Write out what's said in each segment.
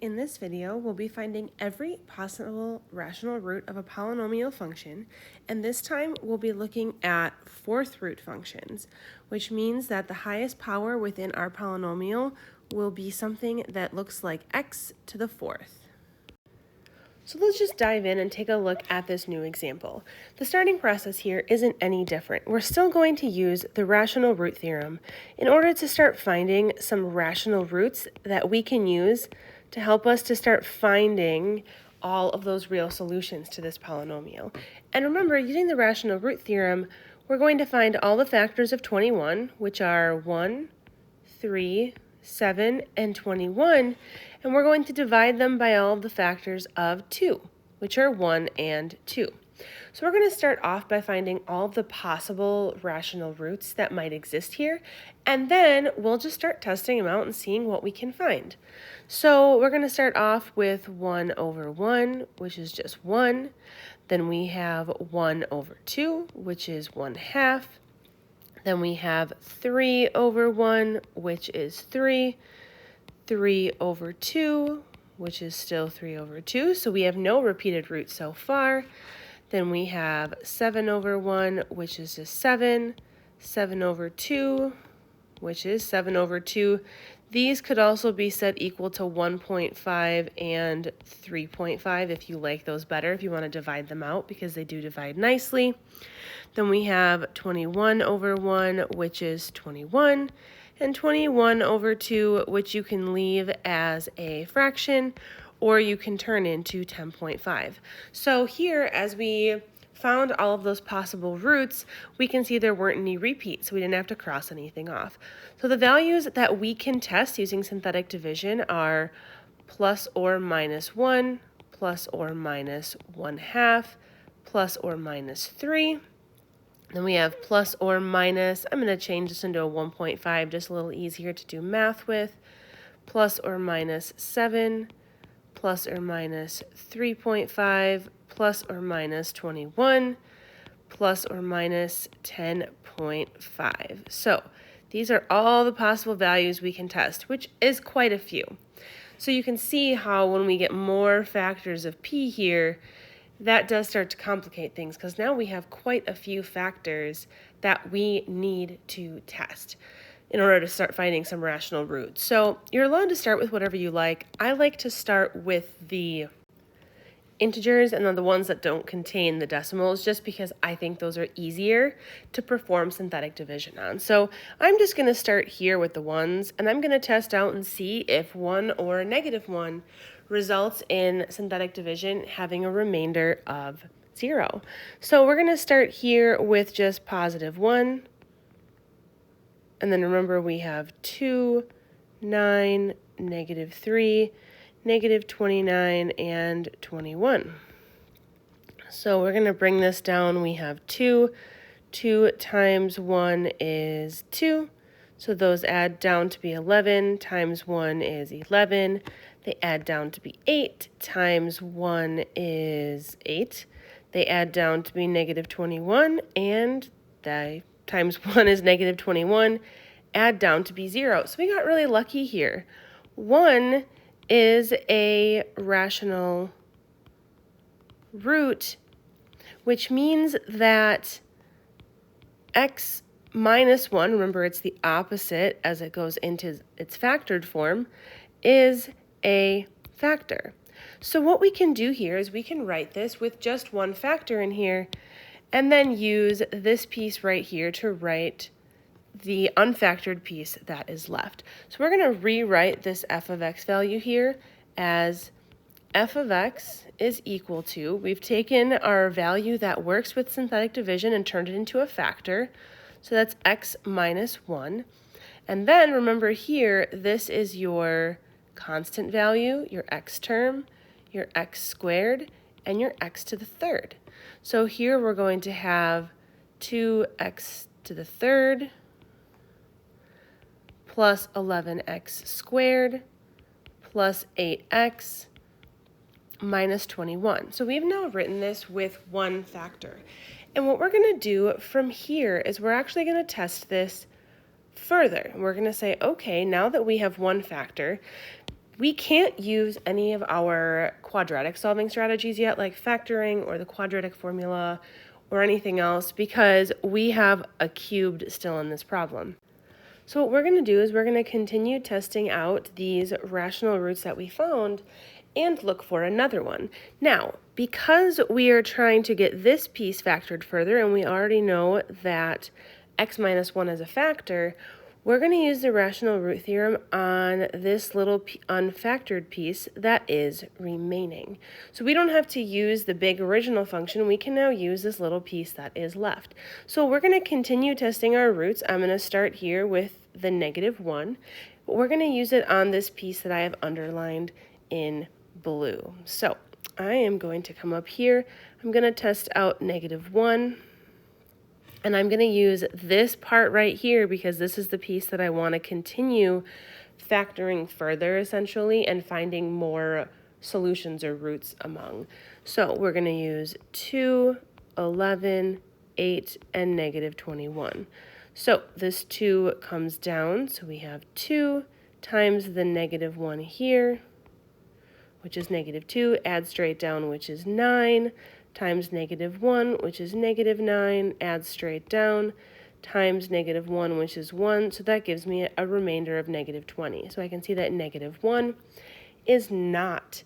In this video, we'll be finding every possible rational root of a polynomial function, and this time we'll be looking at fourth root functions, which means that the highest power within our polynomial will be something that looks like x to the fourth. So let's just dive in and take a look at this new example. The starting process here isn't any different. We're still going to use the rational root theorem in order to start finding some rational roots that we can use to help us to start finding all of those real solutions to this polynomial. And remember, using the rational root theorem, we're going to find all the factors of 21, which are 1, 3, 7, and 21, and we're going to divide them by all of the factors of 2, which are 1 and 2. So we're going to start off by finding all of the possible rational roots that might exist here, and then we'll just start testing them out and seeing what we can find. So we're going to start off with 1 over 1, which is just 1. Then we have 1 over 2, which is 1/2. Then we have 3 over 1, which is 3. 3 over 2, which is still 3 over 2. So we have no repeated roots so far. Then we have 7 over 1, which is just 7. 7 over 2, which is 7 over 2. These could also be set equal to 1.5 and 3.5 if you like those better, if you want to divide them out, because they do divide nicely. Then we have 21 over 1, which is 21, and 21 over 2, which you can leave as a fraction, or you can turn into 10.5. So here, as we found all of those possible roots, we can see there weren't any repeats, so we didn't have to cross anything off. So the values that we can test using synthetic division are plus or minus 1, plus or minus 1/2, plus or minus 3. Then we have plus or minus, I'm going to change this into a 1.5, just a little easier to do math with, plus or minus 7, plus or minus 3.5, plus or minus 21, plus or minus 10.5. So these are all the possible values we can test, which is quite a few. So you can see how when we get more factors of p here, that does start to complicate things, because now we have quite a few factors that we need to test in order to start finding some rational roots. So you're allowed to start with whatever you like. I like to start with the integers and then the ones that don't contain the decimals, just because I think those are easier to perform synthetic division on. So I'm just going to start here with the ones, and I'm going to test out and see if 1 or -1 results in synthetic division having a remainder of 0. So we're going to start here with just +1. And then remember, we have 2, 9, -3, -29, and 21. So we're going to bring this down. We have 2. 2 times 1 is 2. So those add down to be 11 times 1 is 11. They add down to be 8 times 1 is 8. They add down to be -21, and times 1 is -21, add down to be 0. So we got really lucky here. 1 is a rational root, which means that x minus 1, remember it's the opposite as it goes into its factored form, is a factor. So what we can do here is we can write this with just one factor in here, and then use this piece right here to write the unfactored piece that is left. So we're going to rewrite this f of x value here as f of x is equal to, we've taken our value that works with synthetic division and turned it into a factor. So that's x minus 1. And then remember here, this is your constant value, your x term, your x squared, and your x to the third. So here we're going to have 2x to the third plus 11x squared plus 8x minus 21. So we've now written this with one factor. And what we're going to do from here is we're actually going to test this further. We're going to say, okay, now that we have one factor, we can't use any of our quadratic solving strategies yet, like factoring or the quadratic formula or anything else, because we have a cubed still in this problem. So what we're going to do is we're going to continue testing out these rational roots that we found and look for another one. Now, because we are trying to get this piece factored further, and we already know that x minus 1 is a factor, we're going to use the rational root theorem on this little unfactored piece that is remaining. So we don't have to use the big original function. We can now use this little piece that is left. So we're going to continue testing our roots. I'm going to start here with the -1. But we're going to use it on this piece that I have underlined in blue. So I am going to come up here. I'm going to test out -1. And I'm going to use this part right here because this is the piece that I want to continue factoring further, essentially, and finding more solutions or roots among. So we're going to use 2, 11, 8, and -21. So this 2 comes down, so we have 2 times the -1 here, which is -2, add straight down, which is 9, times -1, which is -9, add straight down, times -1, which is 1. So that gives me a remainder of -20. So I can see that -1 is not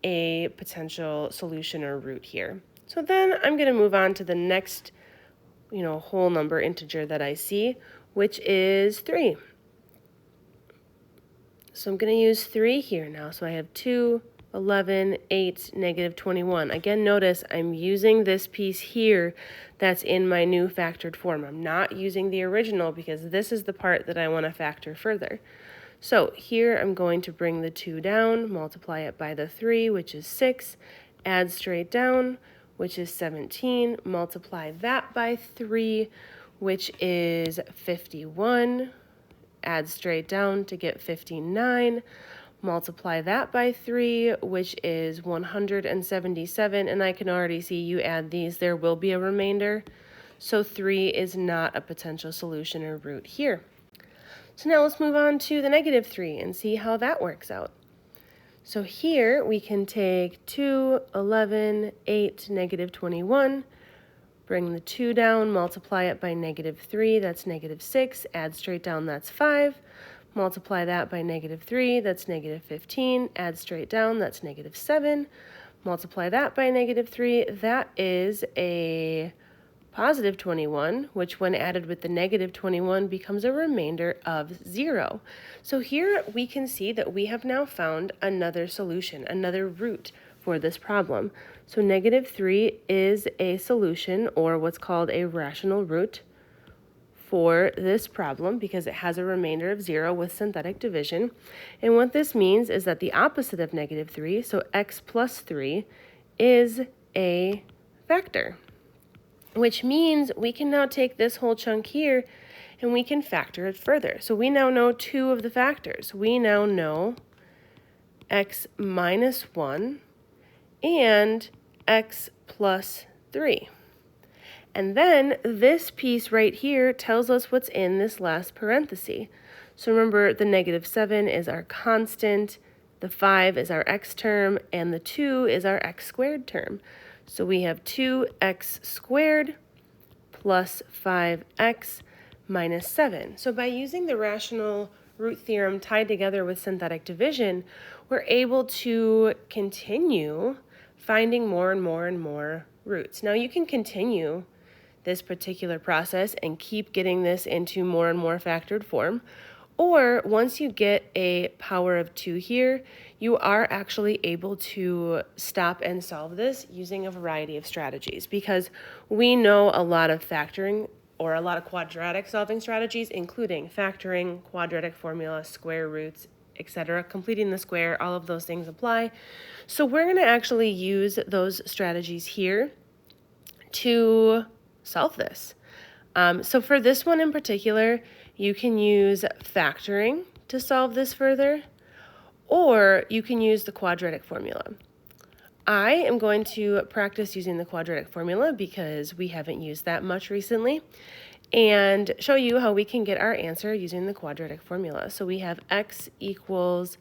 a potential solution or root here. So then I'm going to move on to the next, whole number integer that I see, which is 3. So I'm going to use 3 here now. So I have 2, 11, 8, -21. Again, notice I'm using this piece here that's in my new factored form. I'm not using the original because this is the part that I want to factor further. So here I'm going to bring the 2 down, multiply it by the 3, which is 6, add straight down, which is 17, multiply that by 3, which is 51, add straight down to get 59, multiply that by 3, which is 177, and I can already see you add these, there will be a remainder. So 3 is not a potential solution or root here. So now let's move on to the -3 and see how that works out. So here we can take 2, 11, 8, -21, bring the 2 down, multiply it by -3, that's -6, add straight down, that's 5. Multiply that by -3, that's -15, add straight down, that's -7. Multiply that by -3, that is a positive 21, which when added with the -21 becomes a remainder of 0. So here we can see that we have now found another solution, another root for this problem. So -3 is a solution, or what's called a rational root, for this problem because it has a remainder of 0 with synthetic division. And what this means is that the opposite of -3, so x plus 3, is a factor, which means we can now take this whole chunk here and we can factor it further. So we now know 2 of the factors. We now know x minus 1 and x plus 3. And then this piece right here tells us what's in this last parenthesis. So remember, the -7 is our constant, the 5 is our x term, and the 2 is our x squared term. So we have 2x squared plus 5x minus 7. So by using the rational root theorem tied together with synthetic division, we're able to continue finding more and more and more roots. Now you can continue this particular process and keep getting this into more and more factored form. Or once you get a power of 2 here, you are actually able to stop and solve this using a variety of strategies, because we know a lot of factoring or a lot of quadratic solving strategies, including factoring, quadratic formula, square roots, etc. Completing the square, all of those things apply. So we're going to actually use those strategies here to solve this. So for this one in particular, you can use factoring to solve this further, or you can use the quadratic formula. I am going to practice using the quadratic formula because we haven't used that much recently, and show you how we can get our answer using the quadratic formula. So we have x equals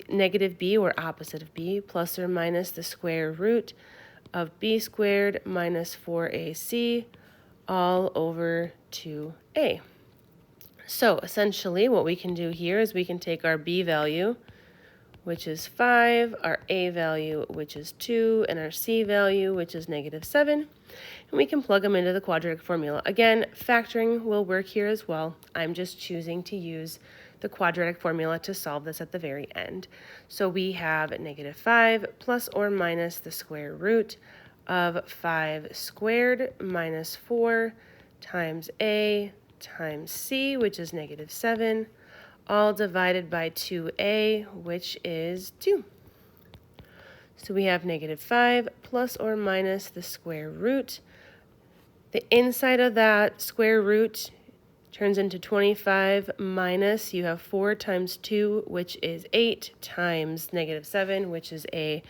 negative b, or opposite of b, plus or minus the square root of b squared minus 4ac all over 2a. So essentially what we can do here is we can take our b value, which is 5, our a value, which is 2, and our c value, which is negative 7, and we can plug them into the quadratic formula. Again, factoring will work here as well. I'm just choosing to use the quadratic formula to solve this at the very end. So we have negative 5 plus or minus the square root of 5 squared minus 4 times a times c, which is negative 7, all divided by 2a, which is 2. So we have negative 5 plus or minus the square root. The inside of that square root turns into 25 minus, you have 4 times 2, which is 8, times negative 7, which is a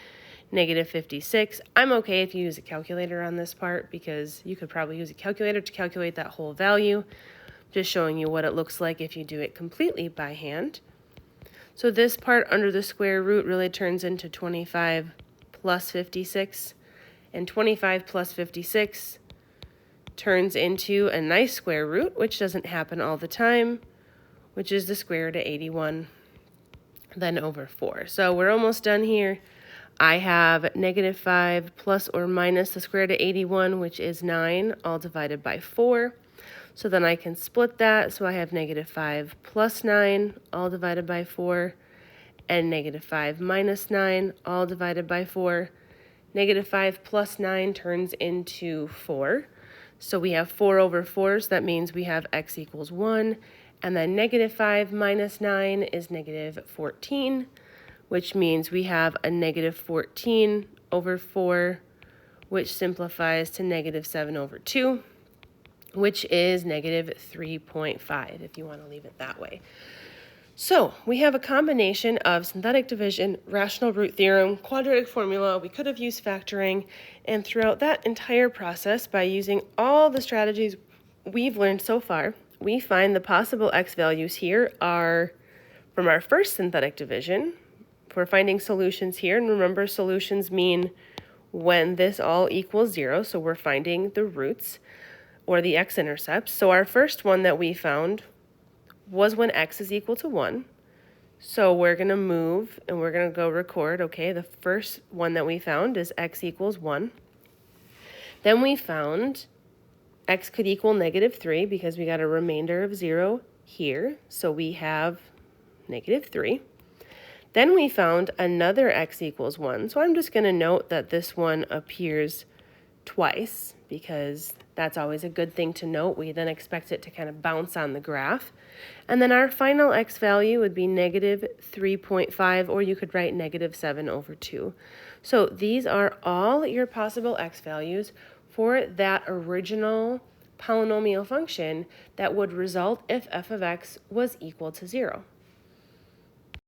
negative 56. I'm okay if you use a calculator on this part because you could probably use a calculator to calculate that whole value. Just showing you what it looks like if you do it completely by hand. So this part under the square root really turns into 25 plus 56, and 25 plus 56 turns into a nice square root, which doesn't happen all the time, which is the square root of 81, then over 4. So we're almost done here. I have negative 5 plus or minus the square root of 81, which is 9, all divided by 4. So then I can split that, so I have negative 5 plus 9, all divided by 4, and negative 5 minus 9, all divided by 4. Negative 5 plus 9 turns into 4. So we have 4 over 4, so that means we have x equals 1. And then negative 5 minus 9 is negative 14, which means we have a negative 14 over 4, which simplifies to negative 7 over 2. Which is negative 3.5, if you want to leave it that way. So we have a combination of synthetic division, rational root theorem, quadratic formula. We could have used factoring, and throughout that entire process, by using all the strategies we've learned so far, we find the possible x values here are from our first synthetic division. We're finding solutions here, and remember, solutions mean when this all equals 0, so we're finding the roots, or the x-intercepts. So our first one that we found was when x is equal to 1. So we're going to move and we're going to go record, okay, the first one that we found is x equals 1. Then we found x could equal negative 3 because we got a remainder of 0 here. So we have negative 3. Then we found another x equals 1. So I'm just going to note that this one appears twice because that's always a good thing to note. We then expect it to kind of bounce on the graph. And then our final x value would be negative 3.5, or you could write negative 7 over 2. So these are all your possible x values for that original polynomial function that would result if f of x was equal to 0.